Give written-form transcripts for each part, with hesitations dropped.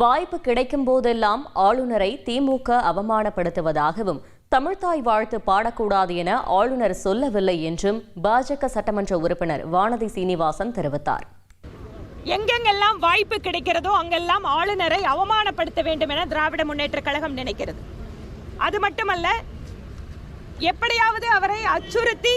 வாய்ப்பு கிடைக்கும் போதெல்லாம் ஆளுநரை திமுக அவமானப்படுத்துவதாகவும் தமிழ்த்தாய் வாழ்த்து பாடக்கூடாது என ஆளுநர் சொல்லவில்லை என்றும் பாஜக சட்டமன்ற உறுப்பினர் வானதி சீனிவாசன் தெரிவித்தார். எங்கெங்கெல்லாம் வாய்ப்பு கிடைக்கிறதோ அங்கெல்லாம் ஆளுநரை அவமானப்படுத்த வேண்டும் என திராவிட முன்னேற்ற கழகம் நினைக்கிறது. அது மட்டுமல்ல, எப்படியாவது அவரை அச்சுறுத்தி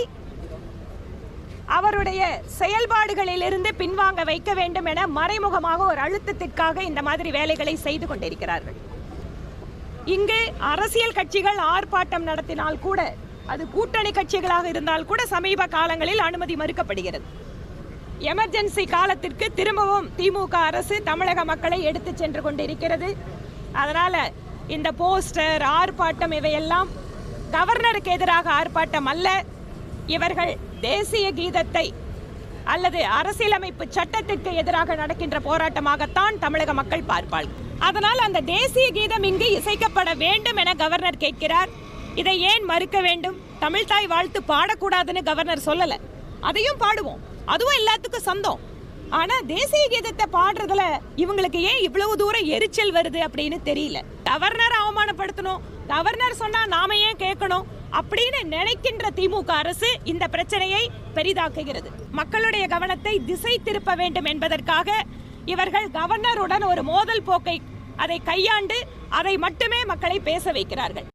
அவருடைய செயல்பாடுகளிலிருந்து பின்வாங்க வைக்க வேண்டும் என மறைமுகமாக ஒரு அழுத்தத்திற்காக இந்த மாதிரி வேலைகளை செய்து கொண்டிருக்கிறார்கள். இங்கு அரசியல் கட்சிகள் ஆர்ப்பாட்டம் நடத்தினால் கூட, அது கூட்டணி கட்சிகளாக இருந்தால் கூட சமீப காலங்களில் அனுமதி மறுக்கப்படுகிறது. எமர்ஜென்சி காலத்திற்கு திரும்பவும் திமுக அரசு தமிழக மக்களை எடுத்து சென்று கொண்டிருக்கிறது. அதனால இந்த போஸ்டர், ஆர்ப்பாட்டம் இவையெல்லாம் கவர்னருக்கு எதிராக ஆர்ப்பாட்டம் அல்ல. இவர்கள் தேசிய கீதத்தை அல்லது அரசியலமைப்பு சட்டத்திற்கு எதிராக நடக்கின்ற போராட்டமாகத்தான் தமிழக மக்கள் பார்ப்பார்கள். அதனால் அந்த தேசிய கீதம் இங்கு இசைக்கப்பட வேண்டும் என கவர்னர் கேட்கிறார். இதை ஏன் மறுக்க வேண்டும்? தமிழ்த்தாய் வாழ்த்து பாடக்கூடாதுன்னு கவர்னர் சொல்லல, அதையும் பாடுவோம், அதுவும் எல்லாத்துக்கும் சொந்தம். ஆனா தேசிய கீதத்தை பாடுறதுல இவங்களுக்கு ஏன் இவ்வளவு தூரம் எரிச்சல் வருது அப்படின்னு தெரியல. கவர்னர் அவமானப்படுத்தணும், கவர்னர் சொன்னா நாம ஏன் கேட்கணும் அப்படின்னு நினைக்கின்ற திமுக அரசு இந்த பிரச்சனையை பெரிதாக்குகிறது. மக்களுடைய கவனத்தை திசை திருப்ப வேண்டும் என்பதற்காக இவர்கள் கவர்னருடன் ஒரு மோதல் போக்கை அதை கையாண்டு அதை மட்டுமே மக்களை பேச வைக்கிறார்கள்.